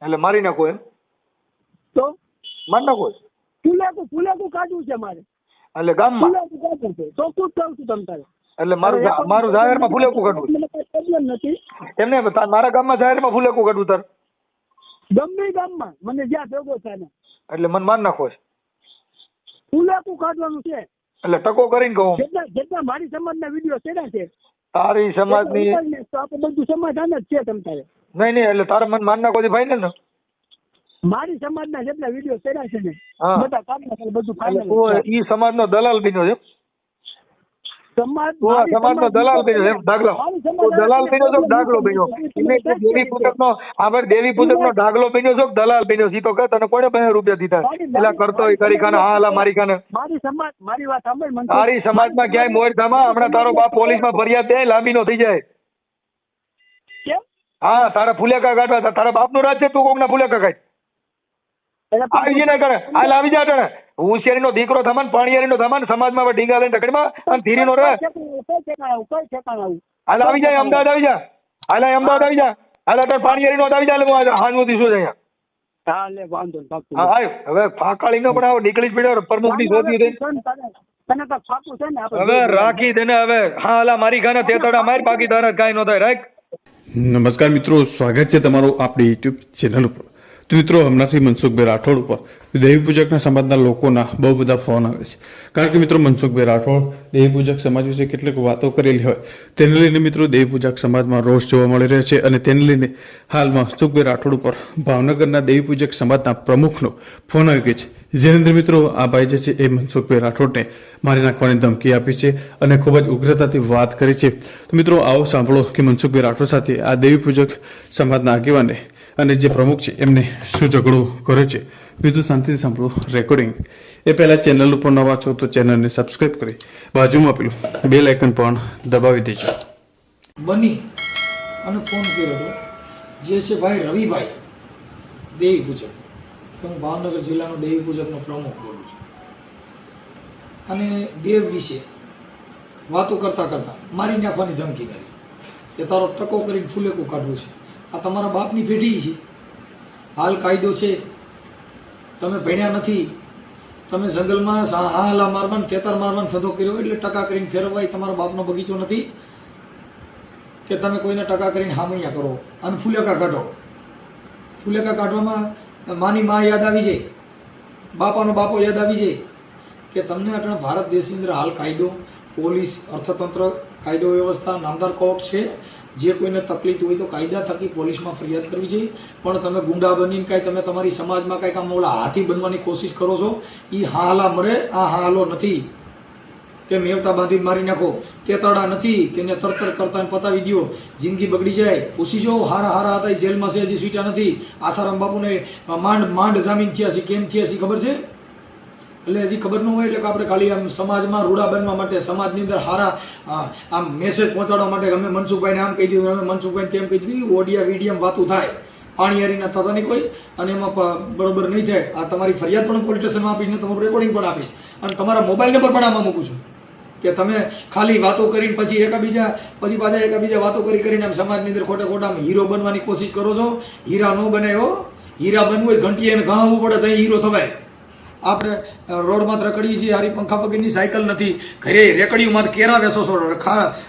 એટલે મારી નાખો એમ? તો મારી નાખો ફુલેકું કાઢવું છે મારે, એટલે ગામમાં? ફુલેકું કાઢવું છે તો શું કહું છું તમ તારે? એટલે મારું જાહેરમાં ફુલેકું કાઢવું? મને કઈ પ્રોબ્લેમ નથી. એમને મારા ગામમાં જાહેરમાં ફુલેકું કાઢવું તાર? ગમે ગામમાં મને જ્યાં ભેગો થાય ને. એટલે મને માર નાખો છે? ફુલેકું કાઢવાનું છે. એટલે ટકો કરીને કહું જેટલા મારી સમાજના વિડીયો ચડ્યા છે તારી સમાજની તો આપણે બધું સમાધાન જ છે તમ તારે. નહીં એટલે તારે મને માર નાખો ફાઇનલ ને? મારી સમાજના જેટલા વિડીયો ચડ્યા છે ને હા. બધા કાઢી નાખે બધું ફાઇનલ. ઈ સમાજનો દલાલ બન્યો છે? સમાજનો દલાલ બન્યો એમ? દાખલો દલાલ બન્યો છો? દાખલો બન્યો? દેવી પૂજકનો આપણે દેવી પૂજકનો દાખલો બન્યો છો? દલાલ બન્યો છે? તો કે તને કોને 50 રૂપિયા દીધા? એટલે કરતો હોય કરી ખાને હા હાલા મારી ખાને. મારી સમાજ મારી વાત સાંભળ. તારી સમાજમાં ક્યાંય મોર ધામા હમણાં તારો બાપ પોલીસમાં ફરિયાદ દે લાંબી નો થઈ જાય. કેમ? હા તારા ફુલેકા કાઢવા તારા બાપનું રાજ છે, તું કોકના ફુલેકા કાઢ. આવી જઈને કરે હાલ આવી જા તને હોશિયારીનો દીકરો થમાન પાણીયારીનો થમાન સમાજમાં ઢીંગા લઈને ટકડીમાં અને ધીરીનો રહે. હાલ આવી જાય અમદાવાદ આવી જા. હાલ અમદાવાદ આવી જા. હાલ અત્યારે પાણીયારીનો આવી જા. હાજુ દીશું છે અહીંયા. હા લે વાંધો નહીં. હા આવ હવે ફાકાળી નો પણ આવો નીકળી જ પડ્યો પ્રમુખ ની શોધી દે. તને તો ફાકું છે ને હવે રાખી દે ને હવે. હા હાલા મારી ખાને તેતડા માર બાકી તારા કાઈ નો થાય રાખ. નમસ્કાર મિત્રો, સ્વાગત છે તમારું આપણી યુટ્યુબ ચેનલ ઉપર. તો મિત્રો હમણાંથી મનસુખભાઈ રાઠોડ ઉપર દેવી પૂજકના સમાજના લોકોના બહુ બધા ફોન આવે છે. કારણ કે મિત્રો મનસુખભાઈ રાઠોડ દેવી પૂજક સમાજ વિશે કેટલીક વાતો કરેલી હોય તેને લઈને મિત્રો દેવી પૂજક સમાજમાં રોષ જોવા મળી રહ્યો છે અને તેને લઈને હાલમાં મનસુખભાઈ રાઠોડ ઉપર ભાવનગરના દેવી પૂજક સમાજના પ્રમુખનો ફોન આવી ગયો છે. જેની અંદર મિત્રો આ ભાઈ જે છે એ મનસુખભાઈ રાઠોડને મારી નાખવાની ધમકી આપી છે અને ખૂબ જ ઉગ્રતાથી વાત કરી છે. તો મિત્રો આવો સાંભળો કે મનસુખભાઈ રાઠોડ સાથે આ દેવી પૂજક સમાજના આગેવાને અને જે પ્રમુખ છે એમને શું ઝઘડો કર્યો છે. બીજું શાંતિથી સાંભળો રેકોર્ડિંગ. એ પહેલા ચેનલ ઉપર નવા છો તો ચેનલને સબસ્ક્રાઇબ કરી બાજુમાં પેલું બેલ આઇકન પણ દબાવી દેજો. બની અને ફોન કર્યો હતો જે છે ભાઈ રવિભાઈ દેવી પૂજક. હું ભાવનગર જિલ્લાનો દેવી પૂજકનો પ્રમુખ બોલું છું અને દેવ વિશે વાતો કરતાં કરતાં મારી નાખવાની ધમકી કરી કે તારો ટકો કરીને ફુલેકું કાઢવું છે. આ તમારા બાપની પેઢી છે. હાલ કાયદો છે, તમે ભણ્યા નથી, તમે જંગલમાં હાલા મારવાન ખેતર મારવાન ધંધો કર્યો એટલે ટકા કરીને ફેરવાય. તમારા બાપનો બગીચો નથી કે તમે કોઈને ટકા કરીને હામૈયા કરો અને ફુલેકા કાઢો. ફુલેકા કાઢવામાં માની મા યાદ આવી જાય, બાપાનો બાપો યાદ આવી જાય કે તમને આટલા ભારત દેશની અંદર હાલ કાયદો, પોલીસ, અર્થતંત્ર, કાયદો વ્યવસ્થા, નામદાર કોર્ટ છે. જે કોઈને તકલીફ હોય તો કાયદા થકી પોલીસમાં ફરિયાદ કરવી જોઈએ. પણ તમે ગુંડા બનીને કાંઈ તમે તમારી સમાજમાં કાંઈક આમ ઓલા હાથી બનવાની કોશિશ કરો છો. એ હાલા મરે, આ હાલો નથી કે મેવટા બાંધીને મારી નાખો. તેતડા નથી કે એને તરતર કરતા પતાવી દો, જિંદગી બગડી જાય. પૂછી જો હારા હારા હતા એ જેલમાં છે, હજી છૂટ્યા નથી. આસારામ બાપુને માંડ જામીન થયા છે. કેમ થયા છે ખબર છે? એટલે હજી ખબર ન હોય એટલે કે આપણે ખાલી આમ સમાજમાં રૂડા બનવા માટે, સમાજની અંદર સારા આમ મેસેજ પહોંચાડવા માટે અમે મનસુખભાઈને આમ કહી દીધું, અમે મનસુખભાઈને તેમ કહી દીધું. ઓડિયા વિડીયમ વાતું થાય પાણીયારીના થતા નહીં કોઈ અને એમાં બરોબર નહીં થાય. આ તમારી ફરિયાદ પણ પોલીસ સ્ટેશનમાં આપીશ ને તમારું રેકોર્ડિંગ પણ આપીશ અને તમારા મોબાઈલ નંબર પણ આમાં મૂકું છું કે તમે ખાલી વાતો કરીને પછી પાછા એકાબીજા વાતો કરીને આમ સમાજની અંદર ખોટા ખોટા હીરો બનવાની કોશિશ કરો છો. હીરા ન બનાવ્યો. હીરા બનવું હોય ઘંટીએ ઘાવવું પડે તો હીરો થવાય. આપણે રોડમાં રખડીએ છીએ, હારી પંખા વગરની સાયકલ નથી, ઘરે રેકડીઓમાં કેરા વેસો છો,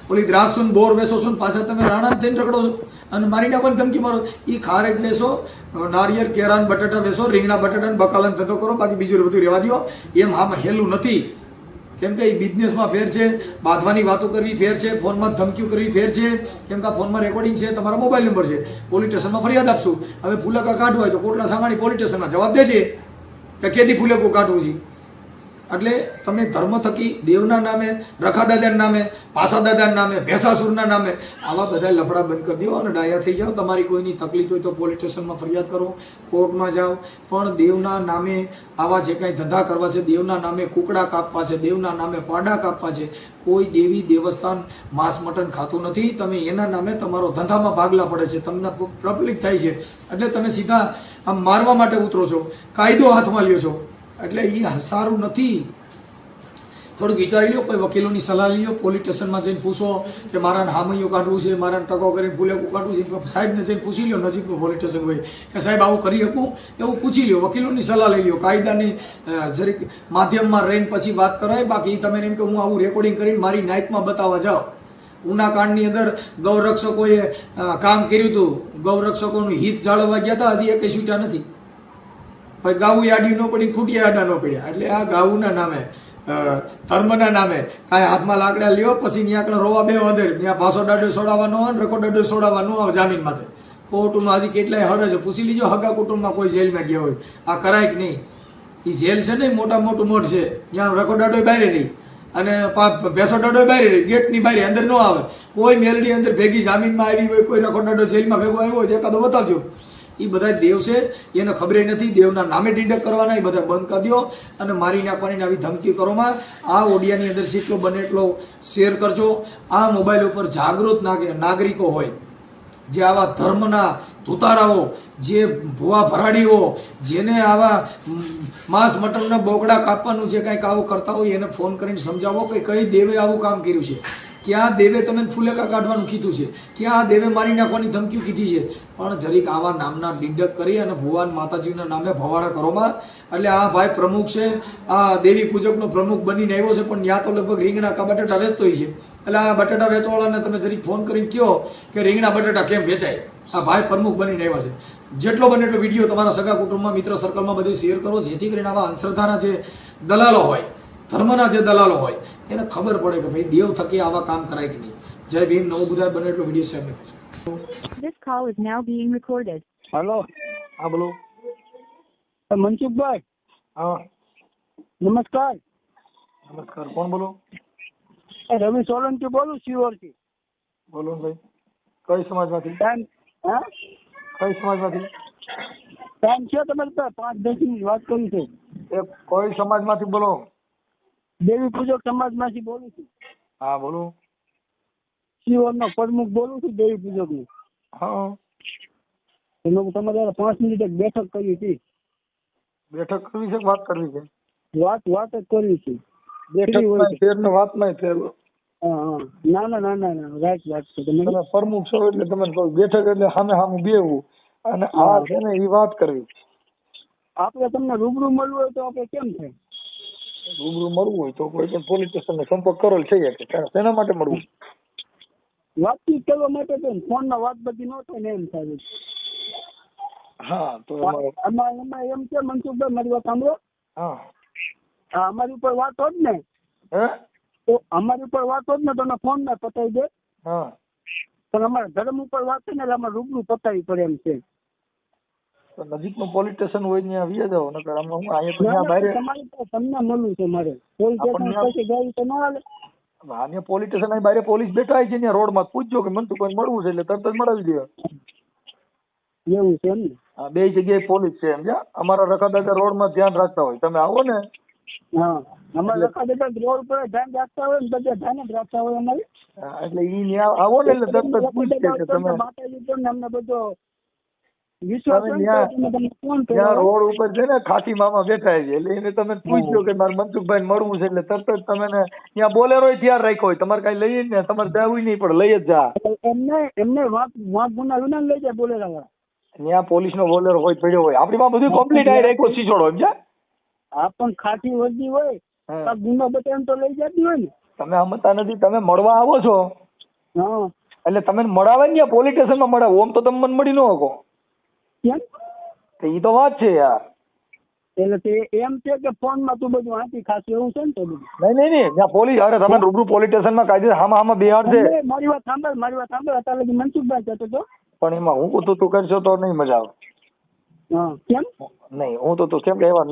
ઓલી દ્રાક્ષું બોર વેસો છો, પાછા તમે રાણા થઈને રખડો છો અને મારી નાખવાની ધમકી મારો. એ ખારેક વેસો, નારિયેળ, કેરા, બટાટા વેસો, રીંગણા બટાટા બકાલાને ધંધો કરો, બાકી બીજું બધું રહેવા દો. એમ આમાં હેલું નથી. કેમ કે એ બિઝનેસમાં ફેર છે, બાંધવાની વાતો કરવી ફેર છે, ફોનમાં ધમકીઓ કરવી ફેર છે. કેમ કે આ ફોનમાં રેકોર્ડિંગ છે, તમારા મોબાઈલ નંબર છે. પોલીસ સ્ટેશનમાં ફરિયાદ આપશું. હવે ફુલેકા કાઢવું હોય તો કોટલા સામાણી પોલીસ સ્ટેશનમાં જવાબ દેજે કે કેદી ફુલેકું કાઢવું છે. એટલે તમે ધર્મ થકી દેવના નામે, રખાદાદાના નામે, પાસાદાદાના નામે, ભેંસાસુરના નામે આવા બધા લફડા બંધ કરી દો અને ડાયા થઈ જાઓ. તમારી કોઈની તકલીફ હોય તો પોલીસ સ્ટેશનમાં ફરિયાદ કરો, કોર્ટમાં જાઓ. પણ દેવના નામે આવા જે કાંઈ ધંધા કરવા છે, દેવના નામે કુકડા કાપવા છે, દેવના નામે પાડા કાપવા છે, કોઈ દેવી દેવસ્થાન માંસ મટન ખાતું નથી. તમે એના નામે તમારો ધંધામાં ભાગલા પડે છે, તમને પબ્લિક થાય છે એટલે તમે સીધા આમ મારવા માટે ઉતરો છો, કાયદો હાથમાં લ્યો છો. એટલે એ સારું નથી. થોડુંક વિચારી લો, કોઈ વકીલોની સલાહ લઈ લો, પોલીસ સ્ટેશનમાં જઈને પૂછો કે મારાને હામૈયો કાઢવું છે, મારાને ટકો કરીને ફૂલેકું કાઢવું છે, સાહેબને જઈને પૂછી લો, નજીકનું પોલીસ સ્ટેશન હોય કે સાહેબ આવું કરી શકું, એવું પૂછી લો, વકીલોની સલાહ લઈ લો, કાયદાની જરીક માધ્યમમાં રહીને પછી વાત કરાય. બાકી તમે એમ કે હું આવું રેકોર્ડિંગ કરીને મારી નાઇટમાં બતાવવા જાઓ. ઉનાકાંડની અંદર ગૌરક્ષકોએ કામ કર્યું હતું, ગૌરક્ષકોનું હિત જાળવવા ગયા હતા, હજી એ કઈ છૂટ્યા નથી. ભાઈ ગાવું યાડી ન પડી, ખૂટિયા આડા ન પડ્યા. એટલે આ ગાવુંના નામે, ધર્મના નામે કાંઈ હાથમાં લાકડા લ્યો, પછી ત્યાં આગળ રોવા બે અંદર, ત્યાં ભાષો દાડો છોડાવવાનો હોય, રકો દાડો છોડાવવાનો આવે જામીન માટે. કોર્ટમાં હજી કેટલાય હડ છે, પૂછી લીજો હગા કુટુંબમાં કોઈ જેલમાં ગયા હોય, આ કરાય કે નહીં. એ જેલ છે ને મોટા મોટું મોટ છે, ત્યાં રકો દાડો બહાર રહી અને ભેંસો દાડો બહાર રહી, ગેટની બહાર અંદર ન આવે. કોઈ મેલડી અંદર ભેગી જામીનમાં આવી હોય, કોઈ રકો દાડો જેલમાં ભેગો આવ્યો હોય, એકાદો બતાવજો. એ બધા દેવ છે, એને ખબર નથી, દેવના નામે ડિડક્ટ કરવાના, એ બધા બંધ કરી દો અને મારી નાખવાની આવી ધમકી કરોમાં. આ ઓડિયાની અંદર જેટલો બને એટલો શેર કરજો. આ મોબાઈલ ઉપર જાગૃત નાગરિકો હોય, જે આવા ધર્મના ધુતારાઓ, જે ભુવા ભરાડીઓ, જેને આવા માંસ મટનના બોકડા કાપવાનું છે, કંઈક આવું કરતા હોય, એને ફોન કરીને સમજાવો કે કઈ દેવે આવું કામ કર્યું છે, ક્યાં દેવે તમે ફૂલેકા કાઢવાનું કીધું છે, ક્યાં દેવે મારી નાખવાની ધમકીઓ કીધી છે. પણ જરીક આવા નામના ડિડક્ટ કરી અને ભુવાન માતાજીના નામે ભવાડા કરોમાં. એટલે આ ભાઈ પ્રમુખ છે, આ દેવી પૂજકનો પ્રમુખ બનીને આવ્યો છે, પણ ત્યાં તો લગભગ રીંગણા કા બટાટા વેચતો હોય છે. એટલે આ બટાટા વેચવાવાળાને તમે જરીક ફોન કરીને કહો કે રીંગણા બટાટા કેમ વેચાય. આ ભાઈ પ્રમુખ બનીને આવ્યા છે. જેટલો બને એટલો વિડીયો તમારા સગા કુટુંબમાં, મિત્ર સર્કલમાં બધે શેર કરો, જેથી કરીને આવા અંધશ્રદ્ધાના જે દલાલો હોય, ધર્મના જે દલાલો હોય, એને ખબર પડે કે ભાઈ દેવ થકી આવા કામ કરાય કે નહીં. જય ભીમ. નવું બુધાય બને એટલો વિડીયો શેર કરજો. This call is now being recorded. Hello, હા બોલો. મનસુખભાઈ, હા નમસ્કાર. નમસ્કાર. કોણ બોલો? રવિ સોલંકી બોલું, શિવોરથી. બોલો ને ભાઈ. કઈ સમાજમાંથી? ટાઈમ, હા, કઈ સમાજમાંથી? ટાઈમ છે તમારી પાસે? 5-10 મિનિટ વાત કરી છે. એ કઈ સમાજમાંથી બોલો? દેવી પૂજક સમાજમાંથી બોલું છું. હા બોલો. શિવોરનો પ્રમુખ બોલું છું, દેવી પૂજકનો. હા. એનો તમારે 5 મિનિટ એક બેઠક કરી હતી. બેઠક કરવી છે કે વાત કરવી છે? વાત જ કરવી છે. બેઠક ફેર ને વાત માં ફેર. હા હા, ના, રાઈટ વાત છે. તમે પ્રમુખ છો એટલે તમે કહો બેઠક એટલે સામે સામે બેવું અને આ છે ને એ વાત કરવી. આપણે તમને રૂબરૂ મળવું હોય તો આપણે કેમ થાય? રૂબરૂ મળવું હોય તો કોઈ પણ પોલીસ સ્ટેશન સંપર્ક કરેલ છે. તેના માટે મળવું? વાતચીત કરવા માટે તો ફોનમાં વાત બધી ન થાય ને એમ થાય. હા તો એમાં એમ છે મનસુખભાઈ, મારી વાત સાંભળો. હા. અમારી ઉપર વાત હોત ને, હે? તો અમારી ઉપર વાત હોત ને તો ફોન માં પતાવી દે. હા. પણ અમારા ધર્મ ઉપર વાત છે ને એટલે અમારે રૂબરૂ પતાવી પડે એમ છે. તો નજીકનું પોલીસ સ્ટેશન હોય ત્યાં આવી જાવ. નકર આમાં હું અહીંયા તો ત્યાં બહાર તમારી પાસે તમને મળવું છે મારે. પોલીસ સ્ટેશન પછી ગાડી તો ના હાલે. અહીંયા પોલીસ સ્ટેશન અહીં બહાર પોલીસ બેઠા છે, ત્યાં રોડ માં પૂછજો કે મને તો કોઈ મળવું છે એટલે તરત જ મળાવી દે. એવું છે એમ ને? હા, 2 જગ્યાએ પોલીસ છે સમજ્યા. અમારા રખાદાદા રોડ માં ધ્યાન રાખતા હોય. તમે આવો ને. હા, અમારે રખાદાદા રોડ ઉપર ધ્યાન રાખતા હોય ને, બધા ધ્યાન જ રાખતા હોય અમારે. એટલે ઈ ત્યાં આવો ને એટલે તરત જ પૂછશે કે તમે માતાજી તો અમને બધો વિશ્વાસ ત્યાં રોડ ઉપર છે ને ખાટી મામા બેઠા છે, એટલે એને તમે પૂછજો કે મારે મનસુખભાઈ મળવું છે એટલે તરત જ તમે ત્યાં બોલેરો તૈયાર રાખ્યો હોય. તમારે કઈ લઈએ ને તમારે જવું નહીં પડે, લઈ જ જા. એમને વાંક ગુના વિના લઈ જાય બોલેરા વાળા. ત્યાં પોલીસ નો બોલેરો હોય પડ્યો હોય. આપણી માં બધું કમ્પ્લીટ આવી રાખ્યો સીચોડો સમજ્યા. આ પણ ખાટી વર્દી હોય ગુનો બતાવીને તો લઈ જતી હોય ને. તમે સમજતા નથી. તમે મળવા આવો છો હા એટલે તમે મળાવે ને પોલીસ સ્ટેશન માં મળાવો. ઓમ તો તમે મને મળી ન શકો. કેમ? એ તો વાત છે યાર. એટલે તે એમ છે કે ફોન માં તું બધું વાંચી ખાસ એવું છે ને તો બધું. નહીં ત્યાં પોલીસ. અરે તમે રૂબરૂ પોલીસ સ્ટેશન માં કાયદે હામાં બિહાર છે. મારી વાત સાંભળ. અત્યારે લગી મનસુખભાઈ કહેતો હતો. પણ એમાં હું તું કરશો તો નહીં મજા આવે. હા કેમ નહીં હું તો કેમ કે એવા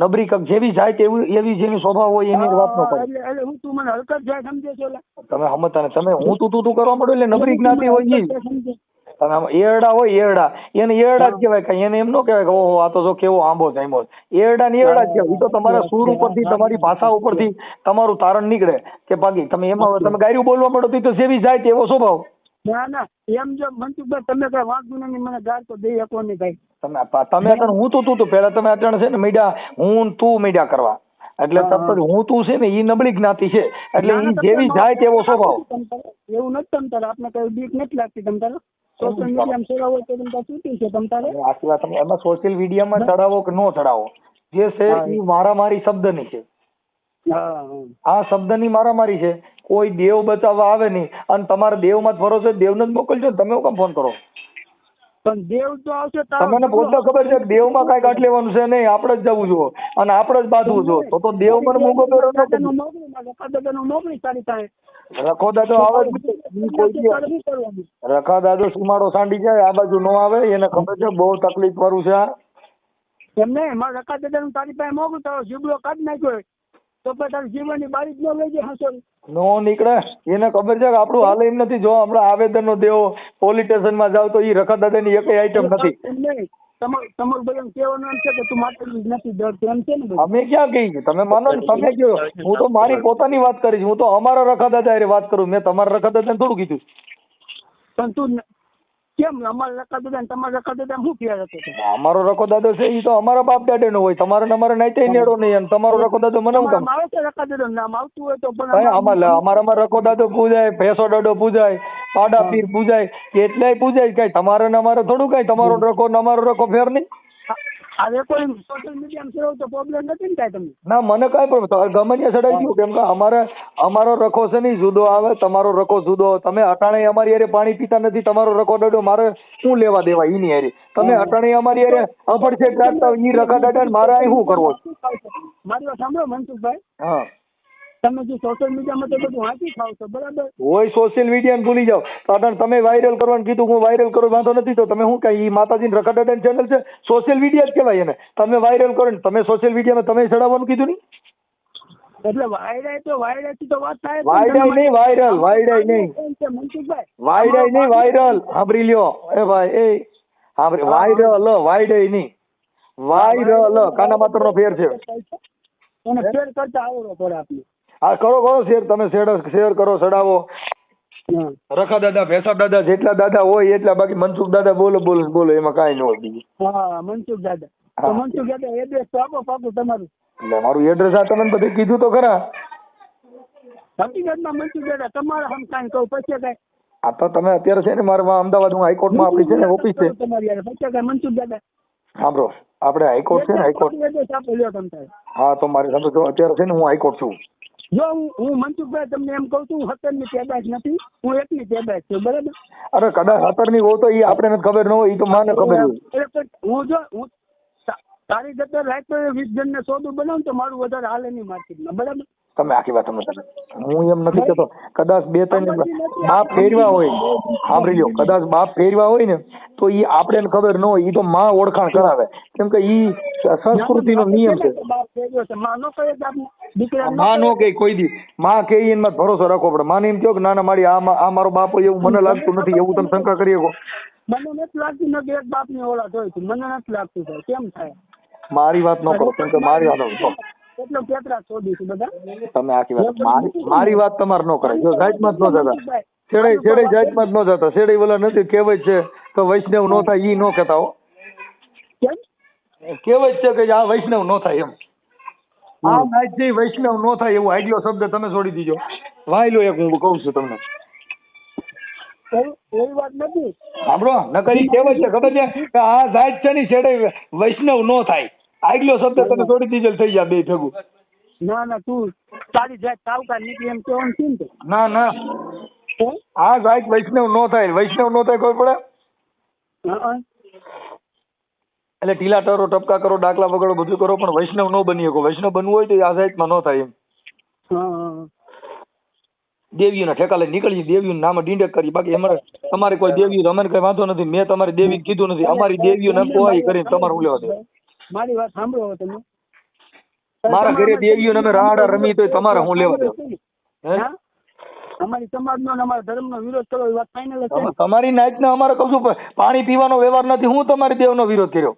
નબરી કક જેવી જાય કે એવી જેની સ્વભાવ હોય એની વાત ન કરે. એટલે હું તું મને હલકત જાય સમજે છો? તમે સમજતા ને. તમે હું તું કરવા માંડો એટલે નબળી જ્ઞાતિ હોય ઈ. તમે આમ એરડા હોય એરડા, એને એરડા જ કહેવાય. કઈ એને એમ ન કહેવાય કે ઓહો આ તો જો કેવો આંબો જામ્યો. એરડા ને એરડા જ કહેવાય. એ તો તમારા સૂર ઉપરથી, તમારી ભાષા ઉપરથી તમારું તારણ નીકળે કે ભાગી તમે એમાં તમે ગાયરું બોલવા માંડો તો જેવી જાય તેવો સ્વભાવ. ના એમ જો મનસુખભાઈ તમે કઈ વાંધો નહીં, મને ગાળ તો દઈ શકો નહીં ભાઈ. તમે હું તો પેલા તમે અચાણ છે ને મીડિયા હું તું મીડિયા કરવા. એટલે તરત હું તું છે ને ઈ નબળી જ્ઞાતિ છે એટલે ઈ જેવી જાય તેવો સ્વભાવ. એવું નથી તમતારે, આપણે કઈ બીક નથી લાગતી તમતારે. સોશિયલ મીડિયામાં સેવા હોય તો તમતારે છૂટી છે તમતારે. આખી વાત તમે એમાં સોશિયલ મીડિયામાં ચડાવો કે નો ચડાવો જે છે ઈ મારામારી શબ્દની છે. હા આ શબ્દની મારામારી છે. કોઈ દેવ બચાવવા આવે નહીં અને તમારે દેવમાં જ ભરોસે દેવને જ મોકલજો ને, તમે હું કામ ફોન કરો? પણ દેવ તો આવશે તમને પોતે ખબર છે કે દેવમાં કાંઈ કાઢ લેવાનું છે નહીં, આપણે જ જવું જો અને આપણે જ બાંધવું જો. તો દેવ મને મૂંગો કર્યો નથી. મોકલી સારી થાય. રખો દાદો આવે ઈ કોઈ દી રખા દાદો સીમાડો સાંડી જાય આ બાજુ નો આવે, એને ખબર છે બહુ તકલીફ વાળું છે આ. એમ નહીં, મારા રખા દાદાનું તારી પાસે મોકલું, તારો જીબડો કાઢી નાખ્યો તો પછી તારી જીવનની બારી જ ન લઈ જાય. હસો નો નીકળે, એને ખબર છે કે આપણું હાલ એમ નથી. જો હમણાં આવેદન નો દેવો પોલીસ સ્ટેશનમાં જાવ તો ઈ રખા દાદાની એકય આઈટમ નથી. તમારું બધાને કહેવાનું એમ છે કે તું માટેલી જ નથી ડરતો એમ છે ને બધું. અમે ક્યાં કહી તમે માનો ને તમે કહો, હું તો મારી પોતાની વાત કરીશ. હું તો અમારા રખા દાદા હારે વાત કરું, મેં તમારા રખા દાદાને થોડું કીધું. પણ તું કેમ અમારા રખા દાદા ને તમારા રખા દાદા શું ફેર હતો? અમારો રખો દાદો છે ઈ તો અમારા બાપ દાદા નો હોય, તમારે ને અમારે નાઈતે નેડો નહીં. અને તમારો રખો દાદો મને હું કામ? આવે છે રખા દાદા નામ આવતું હોય તો પણ ભાઈ અમારામાં રખો દાદો પૂજાય, ભેંસો દાડો પૂજાય, પાડા પીર પૂજાય, કેટલાય પૂજાય. કઈ તમારે ને અમારે થોડું કઈ તમારો રખો ને અમારો રખો ફેર નહીં. આ રેકોર્ડિંગ સોશિયલ મીડિયામાં ચડાવો તો પ્રોબ્લેમ નથી ને કાંઈ તમને? ના મને કાંઈ પ્રોબ્લેમ, ગમે ત્યાં ચડાઈ ગયું. કેમ કે અમારો રખો છે નહીં જુદો આવે, તમારો રખો જુદો. તમે અટાણે અમારી હારે પાણી પીતા નથી, તમારો રખો દાડો મારે શું લેવા દેવા ઈની હારે? તમે અટાણે અમારી હારે અપડછેદ રાખતા ઈ રખા દાડા ને મારે અહીં શું કરવો? મારી વાત સાંભળો મનસુખભાઈ, હા તમે જે સોશિયલ મીડિયામાં તો બધું વાંચી ખાવ છો બરાબર? હોય સોશિયલ મીડિયા ભૂલી જાઓ. અટાણે તમે વાયરલ કરવાનું કીધું, હું વાયરલ કરું વાંધો નથી. તો તમે શું કઈ માતાજી રખા દાદાની ચેનલ છે, સોશિયલ મીડિયા જ કહેવાય એને. તમે વાયરલ કરો ને તમે સોશિયલ મીડિયામાં તમે ચડાવવાનું કીધું નહીં. એટલે વાયરાય તો વાયરાથી તો વાત થાય. વાયડાય નહીં, વાયરલ વાયડાય નહીં, મનસુખભાઈ વાયડાય નહીં, વાયરલ સાંભળી લ્યો. એ ભાઈ એ સાંભળી, વાયરલ વાયડાય નહીં, વાયરલ કાના માત્ર નો ફેર છે. એને શેર કરતા આવડો પડે આપણે. હા કરો કરો શેર, તમે શેર કરો, ચડાવો. હા. રખા દાદા ભેસા દાદા જેટલા દાદા હોય એટલા, બાકી મનસુખ દાદા બોલો બોલો બોલો એમાં કાંઈ ન હોય બીજું. હા મનસુખ દાદા, તો મનસુખ દાદા એડ્રેસ તો આપો પાકું તમારું. એટલે મારું એડ્રેસ આ તમે બધે કીધું તો ખરા. હકીકતમાં મનસુખ દાદા તમારા હમ કાંઈ કહું પછી કાંઈ આ તો તમે અત્યારે છે ને મારા અમદાવાદ હાઈકોર્ટમાં આપણી છે ને ઓફિસ છે તમારી યાર પછી કાંઈ મનસુખ દાદા સાંભળો, આપણે હાઈકોર્ટ છે ને હાઈકોર્ટ. એડ્રેસ આપો લ્યો તમ તારે. હા તો મારી સામે જો અત્યારે છે ને હું હાઈકોર્ટ છું. જો હું મનસુખભાઈ તમને એમ કહું છું, 17 ની પેદાશ નથી, હું 1 ની પેદાશ છું બરાબર? અરે કદાચ 17 ની હોય તો એ આપણે નથી ખબર ન હોય, એ તો માને ખબર હોય. હું તારી જગ્યાએ રાત 20 જણને સોદું બનાવું તો મારું વધારે હાલે નહીં માર્કેટમાં બરાબર? તમે આખી વાત સમજો. હું એમ નથી કહેતો, કદાચ 2-3 બાપ ફેરવા હોય, સાંભળી લો, કદાચ બાપ ફેરવા હોય ને તો ઈ આપણે ખબર ન હોય, ઈ તો માં ઓળખાણ કરાવે. કેમ કે ઈ સંસ્કૃતિનો નિયમ છે. માં નો કે કોઈ દી માં કે એમાં ભરોસો રાખવો પડે. માને એમ કહો કે ના ના મારી આ મારો બાપ હોય એવું મને લાગતું નથી, એવું તમે શંકા કરી શકો? મને નથી લાગતું ને કે એક બાપની ઓલાદ હોય છે, મને નથી લાગતું ભાઈ. કેમ થાય? મારી વાત ન કરો, કેમ કે મારી વાત એટલો કેતરા શોધી છે બધા. તમે આખી વાત મારી વાત તમારે ન કરાય. જો જાતમાં જ ન જતા, છેડે જાતમાં જ ન જતા. છેડે ઓલા નથી કહેવત છે કે વૈષ્ણવ નો થાય, ઈ ન કહેતા હો. કેમ કહેવત છે કે આ વૈષ્ણવ નો થાય એમ. આ નાચ જે વૈષ્ણવ નો થાય એવું આગલો શબ્દ તમે છોડી દીજો. વાયલો એક હું કહું છું તમને, એવી વાત નથી. સાંભળો નકરી કહેવત છે ખબર છે કે આ જાત છે ને છેડે વૈષ્ણવ નો થાય. આગલો શબ્દ તમે છોડી દીજો થઈ જાય બે ભેગું. ના ના તું તારી જાત સાવકાર નીકળી એમ કેવાનું છે ને? ના ના આ જાત વૈષ્ણવ નો થાય, વૈષ્ણવ નો થાય ખબર પડે? એટલે ટીલા ટરો ટપકા કરો, ડાકલા વગડો બધું કરો, પણ વૈષ્ણવ નો બની શકો. વૈષ્ણવ બનવું હોય તો આ જાતમાં ન થાય એમ. દેવીઓના ઠેકા લઈને નીકળી, દેવીઓના નામ ડીંડક કરી. બાકી તમારે કોઈ દેવીઓ અમને કઈ વાંધો નથી. મેં તમારી દેવી કીધું નથી. અમારી દેવીઓ નામ કોઈ કરીને તમારે હું લેવા દે? મારી વાત સાંભળો તમે. મારા ઘરે દેવીઓ અમે રાડા રમી તો તમારે હું લેવા દે? અમારી સમાજનો અને અમારા ધર્મનો વિરોધ કરો એ વાત ફાઇનલ છે. તમારી નાઈટને અમારે કશું પાણી પીવાનો વ્યવહાર નથી. હું તમારી દેવનો વિરોધ કર્યો?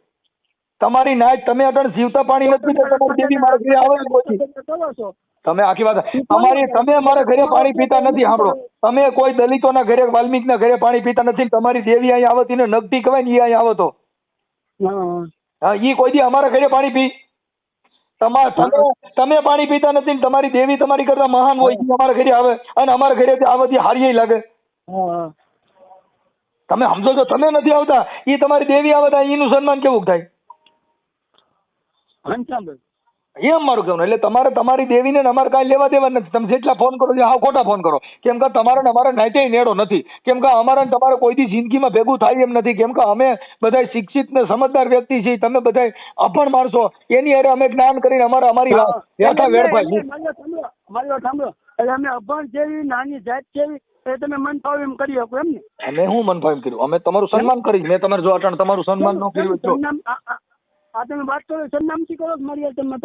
તમારી નાઈટ તમે અટણ જીવતા પાણી નથી પીતા, તમારી દેવી મારા ઘરે આવે પછી તમે આખી વાત તમે અમારા ઘરે પાણી પીતા નથી. સાંભળો, તમે કોઈ દલિતોના ઘરે, વાલ્મીકના ઘરે પાણી પીતા નથી. તમારી દેવી અહીં આવતી ને નગટી કહેવાય ને એ અહીં આવો તો હા, ઈ કોઈ દી અમારા ઘરે પાણી પી? તમે પાણી પીતા નથી ને તમારી દેવી તમારી કરતા મહાન હોય છે, અમારા ઘરે આવે અને અમારા ઘરે આવવાથી હારી લાગે. હા તમે સમજો છો? તમે નથી આવતા, એ તમારી દેવી આવે તો એનું સન્માન કેવું થાય? ઘનશ્યામભાઈ એમ મારું કહેવું. એટલે તમારે તમારી દેવીને ને અમારે કાંઈ લેવા દેવા નથી. તમે જેટલા ફોન કરો છો હાવ ખોટા ફોન કરો. કેમ કે તમારે ને અમારે નાઈટે નેડો નથી. કેમ કે અમારે ને તમારે કોઈ દી જિંદગીમાં ભેગું થાય એમ નથી. કેમ કે અમે બધા શિક્ષિત ને સમજદાર વ્યક્તિ છીએ, તમે બધા અભણ માણસો. એની હારે અમે જ્ઞાન કરીને અમારી વ્યાખ્યા વેડફાય. મારી સાંભળો, એટલે અમે અભણ જેવી નાની જાત જેવી એ તમે મન ફાવે એમ કરી શકો એમ ને? અમે હું મન ફાવે એમ કર્યું? અમે તમારું સન્માન કરી. મેં તમારે જો અટાણ તમારું સન્માન ન કર્યું તો આ તમે વાત કરો સરનામ થી કરો મારી યાર તમે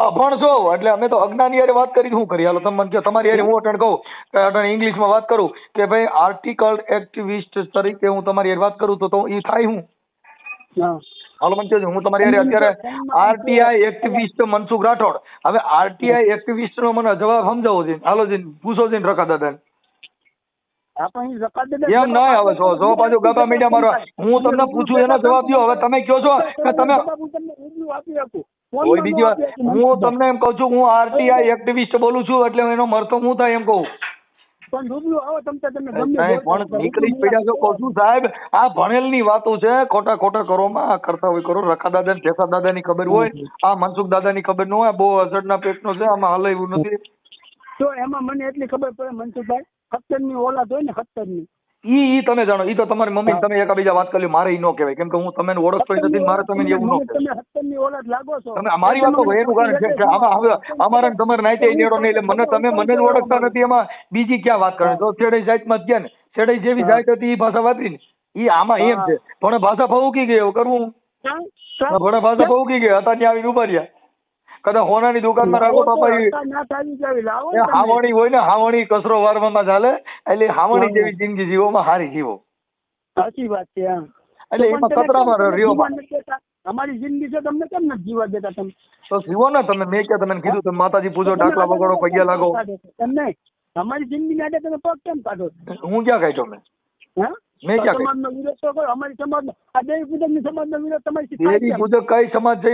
અભણ છો એટલે અમે તો અજ્ઞાની હારે વાત કરી. શું કરી? હાલો તમે મને કહો. તમારી હારે હું અટાણ કહું કે અટાણ ઇંગ્લિશમાં વાત કરું કે ભાઈ આર્ટિકલ એક્ટિવિસ્ટ તરીકે હું તમારી હારે વાત કરું તો એ થાય હું? હાલો મને કહેજો. હું તમારી હારે અત્યારે આરટીઆઈ એક્ટિવિસ્ટ મનસુખ રાઠોડ. હવે આરટીઆઈ એક્ટિવિસ્ટ નો મને જવાબ સમજાવો છે. હાલો જઈને પૂછો છે રખા દાદાને. એમ નહીં આવે જો પાછું ગપા મીડિયા મારો. હું તમને પૂછું એનો જવાબ દો. હવે તમે કહો છો કે તમે કોઈ બીજી વાત. હું તમને એમ કહું છું હું આરટીઆઈ એક્ટિવિસ્ટ બોલું છું એટલે એનો મરતો હું થાય એમ કહું. પણ નીકળી જ પડ્યા છો કહું છું સાહેબ. આ ભણેલની વાતો છે. ખોટા ખોટા કરો માં આ કરતા હોય કરો. રખા દાદા ને ઠેસા દાદા ની ખબર હોય, આ મનસુખ દાદા ની ખબર ન હોય. બહુ અસરના પેટનો છે, આમાં હાલે એવું નથી. તો એમાં મને એટલી ખબર પડે મનસુખભાઈ, 17 ની ઓલાદ હોય ને 17 ની ઈ તમે જાણો. ઈ તો તમારી મમ્મી તમે એકાબીજા વાત કરી. મારે ઈ ન કહેવાય કેમ કે હું તમને ઓળખતો નથી. મારે તમે એવું ન કહેવાય. તમે 17 ની ઓલાદ લાગો છો. તમે મારી વાત તો એનું કારણ છે કે આમાં હવે અમારે તમારે નાઈટે નેડો નહીં. એટલે મને તમે મને જ ઓળખતા નથી. એમાં બીજી ક્યાં વાત કરે? તો છેડે જાતમાં જ ગયા ને. છેડે જેવી જાત હતી એ ભાષા વાપરી ને. ઈ આમાં એમ છે પણ ભાષા ફૂકી ગઈ એવું કરવું. ભણે ભાષા ફૂકી ગઈ હતા ત્યાં આવીને ઉભા રહ્યા. કદાચ હોનાની દુકાનમાં રાખો બાપા. હાવણી હોય ને હાવણી કચરો વારવામાં ચાલે. એટલે હાવણી જેવી જિંદગી જીવોમાં હારી જીવો. સાચી વાત છે. એટલે એમાં કચરામાં રહ્યો. અમારી જિંદગી છે તમને કેમ નથી જીવા દેતા તમે? તો જીવો ને તમે. મેં ક્યાં તમને કીધું તમે માતાજી પૂજો ડાકલા વગાડો પગ્યા લાગો? તમને અમારી જિંદગી માટે તમે પગ કેમ કાઢો? હું ક્યાં કાઢ્યો? મેં ક્યાં સમાજનો વિરોધ તો કરો. અમારી સમાજનો આ દેવી પૂજક ની સમાજનો વિરોધ તમારી દેવી પૂજક કઈ સમાજ છે?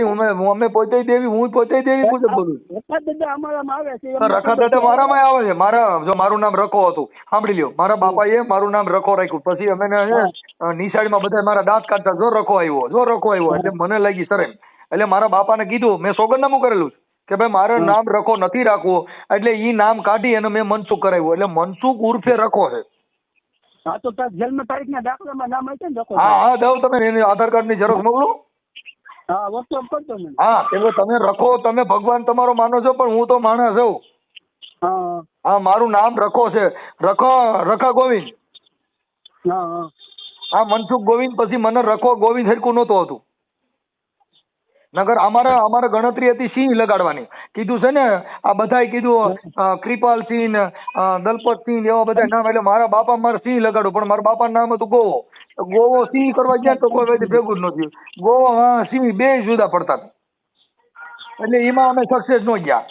અમે પોતે દેવી, હું પોતે દેવી પૂજક બોલું છું. રખા દાદા અમારામાં આવે છે. રખા દાદા મારામાં આવે છે. જો મારું નામ રખો હતું સાંભળી લ્યો. મારા બાપાએ મારું નામ રખો રાખ્યું. પછી અમે નિશાળીમાં બધા મારા દાંત કાઢતા જો રખો આવ્યો એટલે મને લાગી શરમ. એટલે મારા બાપાને કીધું, મેં સોગંદનામું કરેલું કે ભાઈ મારે નામ રખો નથી રાખવું. એટલે ઈ નામ કાઢી અને મેં મનસુખ કરાવ્યું. એટલે મનસુખ ઉર્ફે રખો છે. હા તો જન્મ તારીખના દાખલામાં નામ હશે ને રખો? હા દઉં તમે. એની આધાર કાર્ડની ઝેરોક્ષ મોકલું. હા વોટ્સઅપ કરજો મને. હા કેમ તમે રખો, તમે ભગવાન તમારો માનો છો પણ હું તો માણસ છું. હા મારું નામ રખો છે. રખા ગોવિંદ. હા મનસુખ ગોવિંદ. પછી મને રખો ગોવિંદ હરકું નહોતું હતું. નગર અમારે ગણતરી હતી સિંહ લગાડવાની. કીધું છે ને આ બધાય કીધું કૃપાલ સિંહ, દલપત સિંહ એવા બધા નામ. એટલે મારા બાપા મારે સિંહ લગાડું પણ મારા બાપાનું નામ હતું ગોવો. ગોવો સિંહ કરવા ગયા તો કોઈ ભેગું જ નહોતું. ગોવો હા સિંહ બે જુદા પડતા. એટલે એમાં અમે સક્સેસ ન ગયા.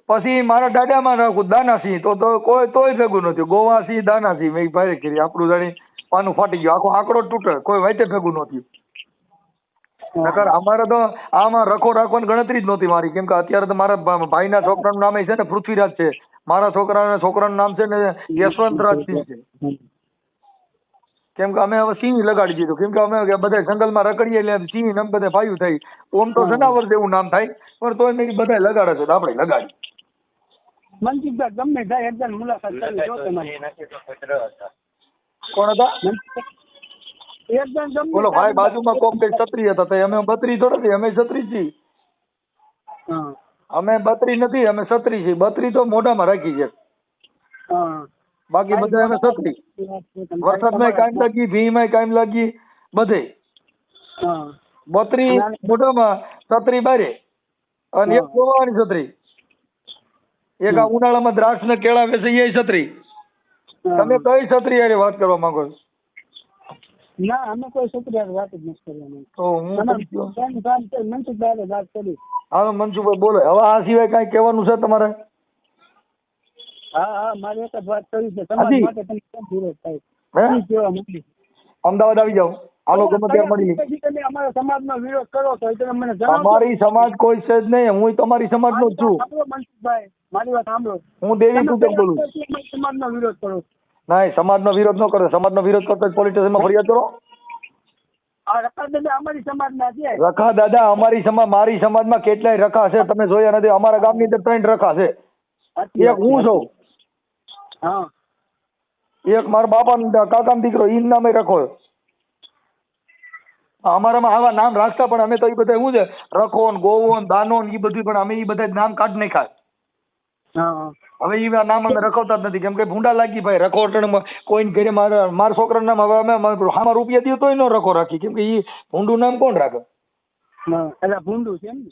પછી મારા દાદામાં નાખું દાના સિંહ તો કોઈ તોય ભેગું નહોતું. ગોવા સિંહ દાના સિંહ મેં ભાઈ કરી. આપણું જાણી પાનું ફાટી ગયું. આખો આંકડો તૂટે. કોઈ વાઈટે ભેગું નહોતું. નકર અમારે તો આમાં રખો રાખવાની ગણતરી જ નહોતી મારી. કેમ કે અત્યારે તો મારા ભાઈના છોકરાનું નામ છે ને પૃથ્વીરાજ છે. મારા છોકરાનું નામ છે ને યશવંતરાજ સિંહ છે. કેમ કે અમે હવે સિંહ લગાડી દીધું. કેમ કે અમે બધા જંગલમાં રખડીએ એટલે સિંહ ને બધા ભાઈઓ થઈ. ઓમ તો જનાવર જેવું નામ થાય પણ તોય મેં બધા લગાડે છે તો આપણે લગાડી. મનસુખભાઈ ગમે થાય એકદમ મુલાકાત કરી જો તમારી. કોણ હતા? એકદમ બોલો ભાઈ. બાજુમાં કોક કઈ છત્રી હતા તો અમે બત્રી થોડી. અમે છત્રી છીએ. અમે બત્રી નથી, અમે છત્રી છીએ. બત્રી તો મોઢામાં રાખી છે. બાકી બધા અમે છત્રી. વરસાદમાં કાયમ લાગી, ભીમાં કાયમ લાગી, બધે બત્રી મોઢામાં, છત્રી બારે. અને એક ગોવાની છત્રી. એક આ ઉનાળામાં દ્રાક્ષ ને કેળા વેચે એ છત્રી. તમે કઈ છત્રી યારે વાત કરવા માંગો છો? ના અમે કોઈ છોકરી વાત જ નથી કરવાની. તો હું મનસુખભાઈ વાત કરી. હા મનસુખભાઈ બોલો. હવે આ સિવાય કઈ કહેવાનું છે તમારે? હા મારે એક જ વાત કરી છે. તમારા માટે તમે કેમ વિરોધ થાય? અમદાવાદ આવી જાઓ. હાલો ગમે ત્યારે મળી. પછી તમે અમારા સમાજનો વિરોધ કરો છો એ તમે મને જણાવશો? તમારી સમાજ કોઈ છે જ નહીં, હું તમારી સમાજનો જ છું. સાંભળો મનસુખભાઈ, મારી વાત સાંભળો. હું દેવી તમે પૂજક બોલું. અમારા સમાજનો વિરોધ કરો છો. નહીં, સમાજનો વિરોધ ન કરો. સમાજનો વિરોધ કરતો પોલીસ સ્ટેશનમાં ફરિયાદ કરો. આ રખા દાદા અમારી સમાજના છે. રખા દાદા અમારી મારી સમાજમાં કેટલાય રખા છે, તમે જોયા નથી. અમારા ગામની અંદર 3 રખા છે. એક હું છું, હા, એક મારા બાપા કાકાનો દીકરો, ઈ નામે રખો. અમારામાં આવા નામ રાખતા, પણ અમે તો એ બધા શું છે, રખો ને ગોવો ને દાનો ને એ બધું, પણ અમે એ બધા નામ કાઢી નાખ્યા. હા, હવે એ નામ અમે રખવતા જ નથી, કેમ કે ભૂંડા લાગી ભાઈ. રખોટણ કોઈ ઘરે મારા છોકરાનું નામ હવે અમે આમાં રૂપિયા દઈએ તોય ન રખો રાખી, કેમ કે એ ભૂંડું નામ કોણ રાખે? હા, એટલે ભૂંડું છે એમ ને?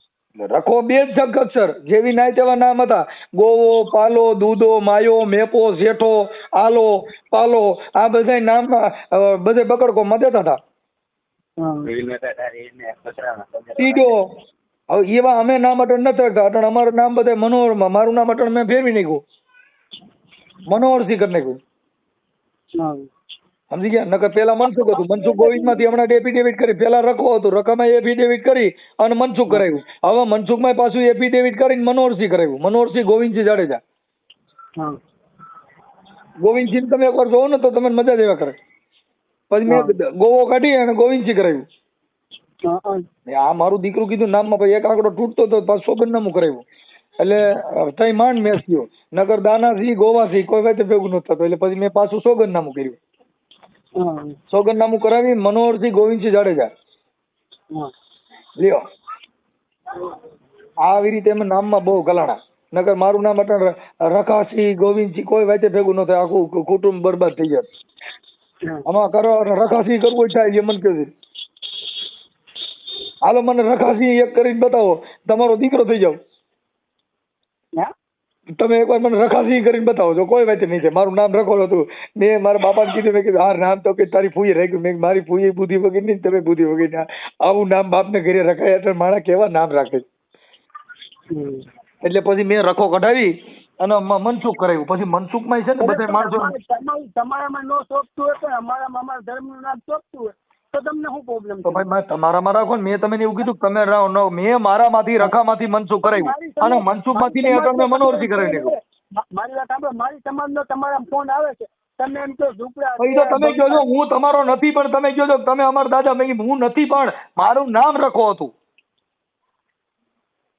રખો 2 જ અક્ષર, જેવી નાય તેવા નામ હતા. ગોવો, પાલો, દૂધો, માયો, મેપો, શેઠો, આલો, પાલો, આ બધા નામમાં બધે બકડકો દેતા હતા. સીડો, હવે એવા અમે નામ અટણ નથી રાખતા. અટણ અમારું નામ બધા મનોહરમાં, મારું નામ અટણ મેં ફેરવી નાખ્યું, મનોહરસિંહ કરી નાખ્યું. હા, સમજી ગયા? નકર પેલા મનસુખ હતું, મનસુખ ગોવિંદ માંથી હમણાં એફિડેવિટ કરી. પેલા રખો હતું, રખામાં એફિડેવિટ કરી અને મનસુખ કરાવ્યું. હવે મનસુખમાં પાછું એફિડેવિટ કરીને મનોહરસિંહ કરાવ્યું, મનોહરસિંહ ગોવિંદસિંહ જાડેજા. હા, ગોવિંદસિંહ તમે એકવાર જોવો ને તો તમને મજા જ એવા કરે. પછી મેં ગોવો કાઢી અને ગોવિંદસિંહ કરાવ્યું. હા, આ મારું દીકરું કીધું નામમાં પછી એક આંકડો તૂટતો તો પાછું સોગંદનામું કરાવ્યું. એટલે તઈ માંડ મેસ થયો. નગર દાનાસિંહ ગોવાસિંહ કોઈ વાતે ભેગું નતું થતું, એટલે પછી મેં પાછું સોગંદનામું કર્યું. હા, સોગંદનામું કરાવી મનોહરસિંહ ગોવિંદસિંહ જાડેજા હા. લ્યો. આવી રીતે એમ નામમાં બહુ ગલાણા. નગર મારું નામ અટણ રખાસિંહ ગોવિંદસિંહ કોઈ વાતે ભેગું ન થાય, આખું કુટુંબ બરબાદ થઈ જાય. આમાં કરો રખાસિંહ કરવું થાય જે મને કહે છે. હાલો મને રખાસિંહ એક કરીને બતાવો, તમારો દીકરો થઈ જાવ. તમે એકવાર મને રખાસિંહ કરીને બતાવો છો, કોઈ વાત નહીં છે. મારું નામ રખો હતું. મેં મારા બાપાને કીધું, મેં કીધું હા નામ તો કે તારી ફૂઈ રાખ્યું. મેં મારી ફૂઈ બુદ્ધિ વગર નહીં, તમે બુદ્ધિ વગર. આવું નામ બાપને ઘરે રખાય એટલે માણા કેવા નામ રાખે. એટલે પછી મેં રખો કઢાવી અને મનસુખ કરાવ્યું. પછી મનસુખમાં છે ને બધા માણસો તમારામાં નો શોખતું હોય પણ અમારામાં અમારા ધર્મનું નામ શોખતું હોય તો તમને શું પ્રોબ્લેમ તો ભાઈ તમારામાં રાખો ને. મેં તમને એવું કીધું તમે મેં મારામાંથી રખામાંથી મનસુખ કરાવ્યું અને મનસુખમાંથી ને અટલ મેં મનોહરસિંહ કરાવી નાખ્યું. મારી વાત સાંભળો, મારી સમાજનો તમારા ફોન આવે છે, તમે એમ કહો ઝૂંપડા પછી તો તમે કહો છો હું તમારો નથી, પણ તમે કહો છો તમે અમારા દાદા. મેં કીધું હું નથી, પણ મારું નામ રખો હતું.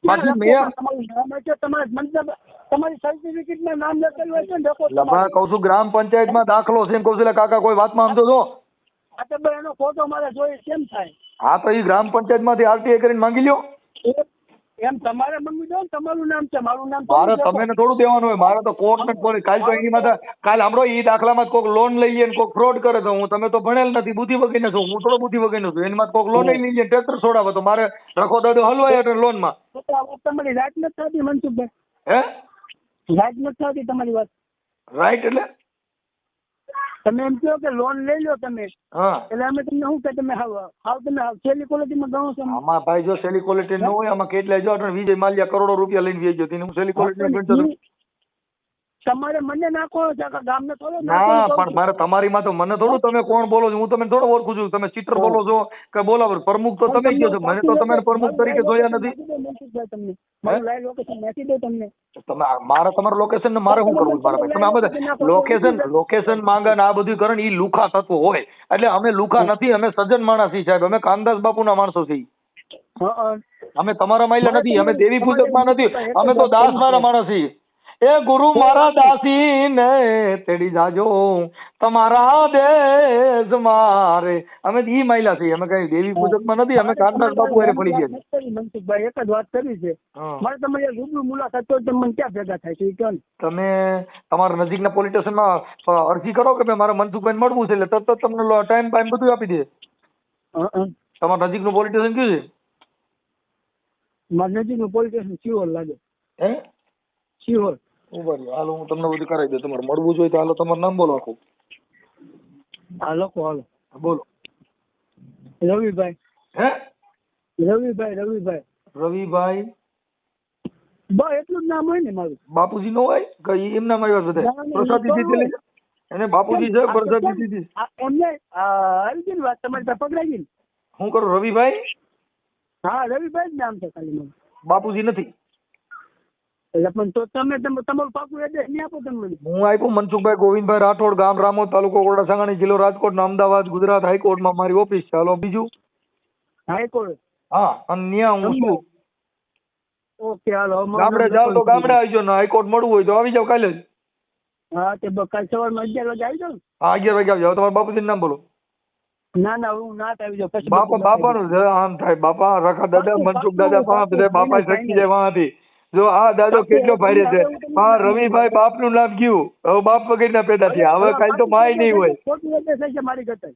બાકી મેં તમારું નામ હોય છે, તમારે મતલબ તમારી સર્ટિફિકેટમાં નામ લખેલું હોય છે ને ડકો લભા કહું છું ગ્રામ પંચાયતમાં દાખલો છે એમ કહું છું. એટલે કાકા કોઈ વાતમાં સમજો છો? આ તો ભાઈ એનો ફોટો મારે જોઈએ કેમ થાય? હા તો એ ગ્રામ પંચાયતમાંથી આરટીઆઈ કરીને માંગી લ્યો. એમ તમારે મંગી દો ને, તમારું નામ છે, મારું નામ મારે તમે થોડું દેવાનું હોય. મારે તો કોર્ટ ને પોલીસ. કાલ તો એની માથે કાલ સાંભળો એ દાખલામાં કોઈક લોન લઈ લે ને કોઈક ફ્રોડ કરે તો હું તમે તો ભણેલ નથી, બુદ્ધિ વગર છું. હું થોડો બુદ્ધિ વગર છું. એની માં કોઈક લોન લઈ લે ટ્રેક્ટર છોડાવે તો મારે રખો દાદો હલવાય એટલે લોનમાં. તમારી રાઈટ નથી થતી મનસુખભાઈ, હે રાઈટ નથી થતી તમારી વાત. રાઈટ એટલે તમે એમ કહો કે લોન લઈ લો તમે, હા એટલે અમે તમને શું કે તમે તમે છેલ્લી ક્વોલિટીમાં ગણો છો? આમાં ભાઈ જો સેલી ક્વોલિટી ન હોય આમાં કેટલાય જો વિજય માલ્યા કરોડો રૂપિયા લઈને વેચ્યો તેને હું સેલી ક્વોલિટી ગણતો તમારે મને નાખો છે કે ગામને થોડો ના, પણ મારે તમારીમાં તો મને થોડું તમે કોણ બોલો છો હું તમને થોડો ઓળખું છું. તમે ચિત્ર બોલો છો કે બોલાવો પ્રમુખ તો તમે કહો છો, મને તો તમે પ્રમુખ તરીકે જોયા નથી. તમને મારું લાઈવ લોકેશન નાખી દો તમને. તમે મારે તમારું લોકેશન ને મારે શું કરવું મારા ભાઈ? તમે આ બધા લોકેશન માંગે ને આ બધું કરે ને એ લુખા તત્વો હોય. એટલે અમે લુખા નથી, અમે સજ્જન માણસ છીએ સાહેબ. અમે કાનદાસ બાપુના માણસો છીએ. અમે તમારા માયલા નથી, અમે દેવી પૂજકમાં નથી, અમે તો દાસ મારા માણસ છીએ. એ ગુરુ મારા દાસી ને તેડી જાજો તમારા દેશ મારે. અમે ઈ માયલા છીએ, અમે કઈ દેવી પૂજકમાં નથી. અમે કાનદાસ બાપુ હારે પડી ગયા. મનસુખભાઈ એક જ વાત કરી છે, મારે તમારી રૂબરૂ મુલાકાત તો તમને ક્યાં ભેગા થાય છે? કેમ તમે તમારા નજીકના પોલીસ સ્ટેશનમાં અરજી કરો કે મારે મનસુખભાઈ મળવું છે, એટલે તરત તમને ટાઈમ બધું આપી દે. તમારા નજીકનું પોલીસ સ્ટેશન કયું છે? મારા નજીકનું પોલીસ સ્ટેશન શિહોર લાગે. હે શિહોર. ઉભા રહ્યો, હાલો હું તમને બધું કરાવી દઉં. તમારે મળવું જોઈએ તો હાલો તમારું નામ બોલો આખું. હા લખો, હાલો બોલો. રવિભાઈ. હે રવિભાઈ રવિભાઈ બસ એટલું જ નામ હોય ને મારું? બાપુજી નો હોય કે એમ નામ આવ્યા બધા? પ્રસાદી દીધેલી છે? એને બાપુજી છે પ્રસાદી દીધી. એમને આવી ગઈ ને વાત તમારી પાસે પકડાઈ ગઈ ને? શું કરું રવિભાઈ? હા રવિભાઈ જ નામ છે ખાલી મારું. બાપુજી નથી. એટલે પણ તો તમે તમારું પાકું એડ્રેસ નહીં આપો તમે મને. હું આપ્યું મનસુખભાઈ ગોવિંદભાઈ રાઠોડ, ગામ રામોદ, તાલુકો કોરડા સાંગાણી, જિલ્લો રાજકોટ, અમદાવાદ, ગુજરાત હાઈકોર્ટમાં મારી ઓફિસ છે. હાલો બીજું? હાઈકોર્ટ. હા અને ત્યાં હું છું. ઓકે હાલો. ગામડે જાવ તો ગામડે આવી જાઓ ને હાઈકોર્ટ મળવું હોય તો આવી જાવ કાલે જ. હા તે કાલ સવારમાં 11 વાગે આવી જાઉં. હા 11 વાગે આવી જાવ. તમારા બાપુજીનું નામ બોલો. ના ના હું ના આવી જાઉં પછી બાપાનું જ આમ થાય. બાપા રખા દાદા, મનસુખ દાદા, બધા બાપા શકી જાય વાંથી. જો આ દાદો કેટલો ભારે છે. હા રવિભાઈ બાપનું નામ કયું? હવે બાપ વગરના પેદા થયા. હવે કાલ તો માય નહીં હોય. ખોટું એડ્રેસ છે મારી કરતા.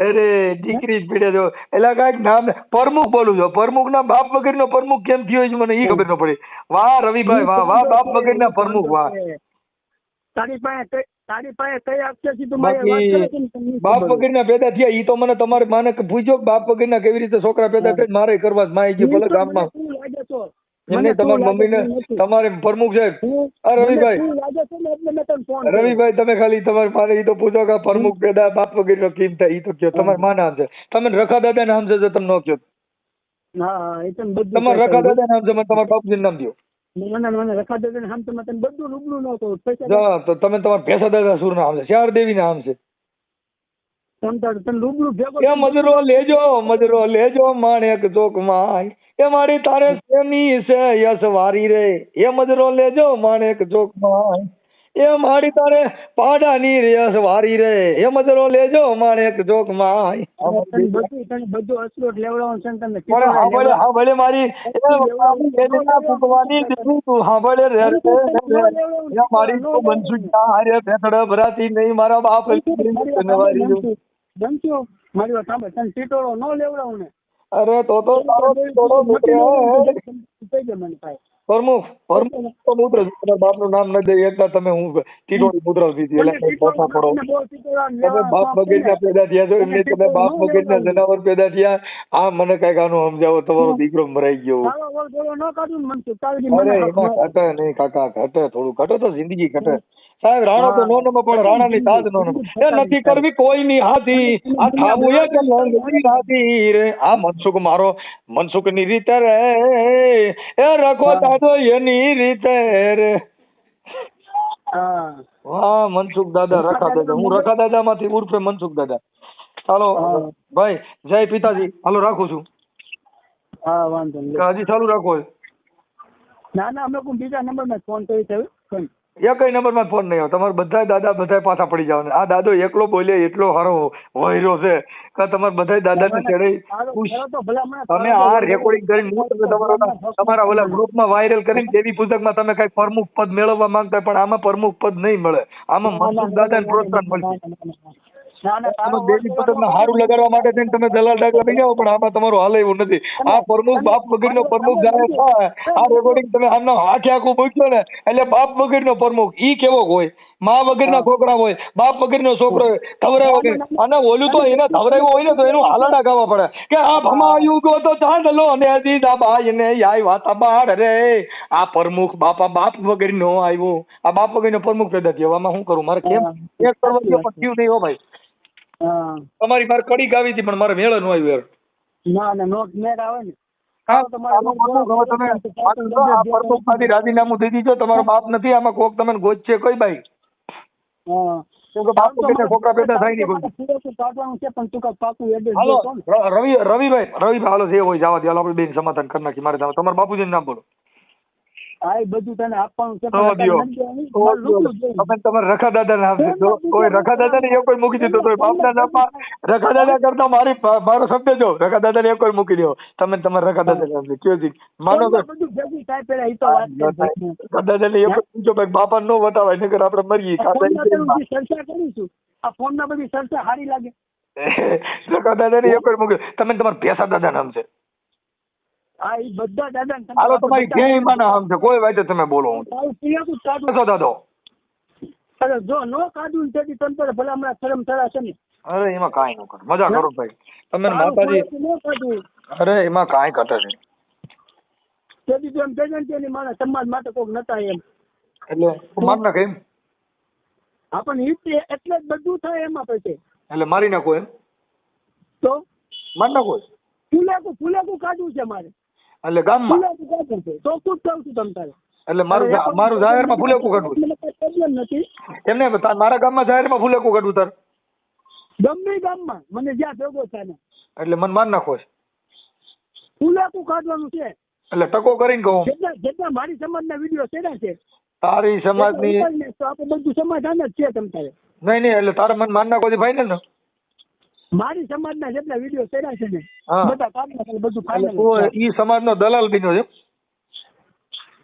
અરે દીકરી જ પીડે જો. એટલે કાંઈક નામ પ્રમુખ બોલું છો. પ્રમુખ ના બાપ વગરનો પ્રમુખ કેમ થયો છે મને એ ખબર ન પડી. વાહ રવિભાઈ વાહ વાહ, બાપ વગરના પ્રમુખ વાહ. તારી પાસે કઈ અક્ષરથી તું મારી વાત કરે છે ને તમને બાપ ખબર. વગરના પેદા થયા ઈ તો મને તમારે માને પૂછ્યો કે બાપ વગરના કેવી રીતે છોકરા પેદા કરી મારે કરવા જ માય ગયું ભલે ગામમાં. તું લાગે છો. એમને તમારી મમ્મીને તમારે પ્રમુખ સાહેબ. આ રવિભાઈ તું લાગે છે ને એટલે મેં તને ફોન કર્યો. રવિભાઈ તમે ખાલી તમારી પાસે ઈ તો પૂછો કે પ્રમુખ પેદા બાપ વગરનો કેમ થાય ઈ તો કયો. તમારા માં નામ છે. તમે રખા દાદા નામ છે જો તમે ન કયો. હા એ તને બધું તમારા રખા દાદા નામ છે મને તમારા બાપુજીનું નામ દો. મને રખા દેને હમ તો તને બધું રૂબરૂ ન કહું પૈસા જો તો તમે તમારા ભેસા દાદા સુર નામ છે. ચાર દેવી નામ છે. તને રૂબરૂ ભેગો એ મજરો લેજો માણેક ચોકમાં. એ મારી તારે શેની છે યસ વારી રે. એ મજરો લેજો માણેક ચોકમાં. એ મારી તારે પાડાની યસ વારી રે. એ મજરો લેજો માણેક ચોકમાં. તને બધું અસરોટ લેવડાવવાનું છે ને તને પણ હાંભળે મારી વેદના ફૂંકવાની દીકરી તું હાંભળે રે. એ મારી તું બનશું હારે ભેતડ ભરાતી નહીં મારા બાપ બનશું મારી વાત સાંભળ તને ટીટોળો ન લેવડાવું ને. અરે તો તારો ટીટોળો નીકળ્યો. કહી દે મને ભાઈ. પ્રમુખ તો મુદ્રા તમારા બાપનું નામ ન દે એટલે તમે હું ટીટોળી મુદ્રા દીધી એટલે પાછા પડો. તમે બાપ વગરના પેદા થયા છો એમને તમે બાપ વગરના જનાવર પેદા થયા. આ મને કઈક આનું સમજાવો. તમારો દીકરો મરાઈ ગયો. અરે એમાં ઘટે નહીં કાકા, ઘટે થોડું ઘટે તો જિંદગી ઘટે. સાહેબ રાણો તો નો નમો પણ રાણાની સાજ નો નમો. એ નથી કરવી કોઈની હાથી આ થાવું એ કે લંગડી હાથી રે. આ મનસુખ મારો મનસુખની રીતે રે. એ રખો દાદો એની રીતે રે. વાહ મનસુખ દાદા રખા દાદા. હું રખા દાદા માંથી ઉર્ફે મનસુખ દાદા. ચાલો ભાઈ જય પિતાજી. હાલો રાખું છું. હા વાંધો નહીં. હજી ચાલુ રાખો. ના ના અમે કોઈ બીજા નંબર માં ફોન કરી છે. એક નંબર માં ફોન નહીં આવે. તમારે બધા દાદા બધા પાછા પડી જાવ. આ દાદો એકલો બોલે એટલો સારો વહીરો છે કે તમારે બધા દાદા ને ચડે. તમે આ રેકોર્ડિંગ કરીને તમારા ઓલા ગ્રુપમાં વાયરલ કરીને દેવી પૂજક માં તમે કઈ પ્રમુખ પદ મેળવવા માંગતા પણ આમાં પ્રમુખ પદ નહીં મળે. આમાં મનસુખ દાદા ને પ્રોત્સાહન મળશે. તમે દેવી પૂજક ને હારું લગાડવા માટે થઈને તમે દલાલ ડાકલા બની જાઓ પણ આમાં તમારું હાલ એવું નથી. આ પ્રમુખ બાપ વગરનો પ્રમુખ જાણે થાય. આ રેકોર્ડિંગ તમે આમનો આખે આખું મૂક્યો ને એટલે બાપ વગરનો પ્રમુખ ઈ કેવો હોય. મા વગરના છોકરા હોય, બાપ વગરનો છોકરો હોય, ધવરાય વગર. અને ઓલું તો એને ધવરાયું હોય ને તો એનું હાલાડા ગાવા પડે કે આ ભમાયું ગો તો ચાંદલો ને દીદા બાઈ ને આઈ વાતા બાળ રે. આ પ્રમુખ બાપા બાપ વગરનો આવ્યો. આ બાપ વગરનો પ્રમુખ પેદા થયો. આમાં શું કરું મારે કેમ એક કરવા પણ થયું નહીં હો ભાઈ. તમારી મારે કડી ગાવી હતી પણ મારે મેળ ન આવ્યું યાર. ના ના નોટ મેળ આવે ને. તમે રાજીનામું દઈ દીધો. તમારો બાપ નથી આમાં કોક તમે ગોચ છે કઈ બાઈ. છોકરા પેદા થાય નહીં. રવિભાઈ હાલો જે હોય જવા દે. આપણે બેન સમાધાન કરી નાખી. મારે તમારા બાપુજીનું નામ બોલો. હા એ બધું તને આપવાનું છે. તમે રખા દાદા નામ છે. કોઈ રખા દાદા ને કોઈ મૂકી દીધો તો બાપના નામમાં રખા દાદા કરતા મારો શબ્દ જો રખા દાદા ને કોઈ મૂકી દો. તમે તમારા રખા દાદા નામ છે કયો માનો રખા દાદા ને પૂછો ભાઈ બાપા નો બતાવાય નકર આપણે મરીએ. ચર્ચા કરીશું. આ ફોન માં બધી ચર્ચા સારી લાગે. રખા દાદા ને કોઈ મૂકી. તમે તમારા ભેસા દાદા નામ છે. હા એ બધા દાદા હાલો તમારી ક્યાંય માં નામ છે કોઈ વાત તમે બોલો. દાદો અરે જો નો કાઢું તેથી તંત્ર ભલા હમણાં શરમ થયા છે ને. અરે એમાં કાંઈ ન કરે. મજા કરો ભાઈ તમે માતાજી. અરે એમાં કાંઈ ઘટે નહીં. તેથી તો એમ કહેજે ને મારા સમાજ માટે કોઈક નતા એમ. એટલે માર નાખે એમ. આપણને ઈ એટલે જ બધું થાય એમાં પછી એટલે મારી નાખો એમ તો મારી નાખો ફુલેકું કાઢવું છે મારે એટલે ગામમાં ફુલેકું કાઢવું છે તો શું કહું છું તમ તારે એટલે મારું જાહેરમાં ફુલેકું કાઢવું મને કઈ પ્રોબ્લેમ નથી એમને મારા ગામમાં જાહેરમાં ફુલેકું કાઢવું તાર ગમે ઈ ગામમાં મને જ્યાં ભેગો થાય ને એટલે મને માર નાખો છે ફુલેકું કાઢવાનું છે એટલે ટકો કરીને કહું જેટલા મારી સમાજના વિડીયો ચડ્યા છે તારી સમાજની તો આપણે બધું સમાધાન જ છે તમ તારે નહીં એટલે તારે મને માર નાખો ફાઇનલ ને મારી સમાજના જેટલા વિડીયો ચડ્યા છે ને હા. બધા કાઢી નાખે બધું એટલે તું ફાઇનલ ઈ સમાજનો દલાલ બન્યો છે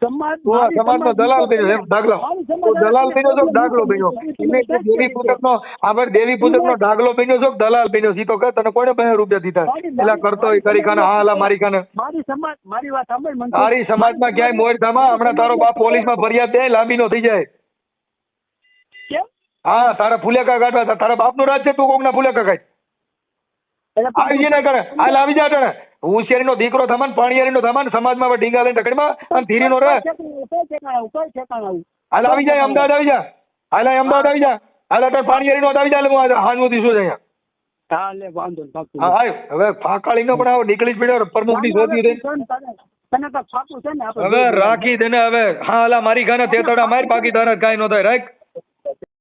સમાજ તું આ સમાજનો દલાલ બન્યો છે એમ દાખલો તું દલાલ બન્યો છો કે દાખલો બન્યો એને કે દેવી પૂજકનો આભાર દેવી પૂજકનો દાખલો બન્યો છો કે દલાલ બન્યો છે ઈ તો કહે તને કોને 50 રૂપિયા દીધા એટલે કરતો હોય કરી ખાને હા અલા મારી ખાને મારી સમાજ મારી વાત સાંભળ મને તારી સમાજમાં ક્યાંય મોર થામા હમણાં તારો બાપ પોલીસમાં ફરિયાદ દે લાંબી નો થઈ જાય કેમ હા તારા ફુલેકા કાઢવા તારા બાપનું રાજ છે તું કોકના ફુલેકા કાઢ એટલે આવી જઈને કરે હાલ આવી જા તને હોશિયારીનો દીકરો થમાન પાણીયારીનો થમાન સમાજમાં હવે ડીંગા લઈને રખડમાં અને ધીરીનો રહે કઈ ઠેકાણા આવું હાલ આવી જાય અમદાવાદ આવી જા હાલ અહીં અમદાવાદ આવી જા હાલ અત્યારે પાણીયારીનો આવી જા એટલે હું હાજનું દીશું અહીંયા હા લે વાંધો નહીં પાકું. હા આવ હવે ફાકાળીનો પણ આવો નીકળી જ પડ્યો પ્રમુખની શોધી દે તને તો ફાકું છે ને આપણે હવે રાખી દે ને હવે હા અલા મારી ખાને તે તડા માર બાકી તારા કાંઈ ન થાય રાખ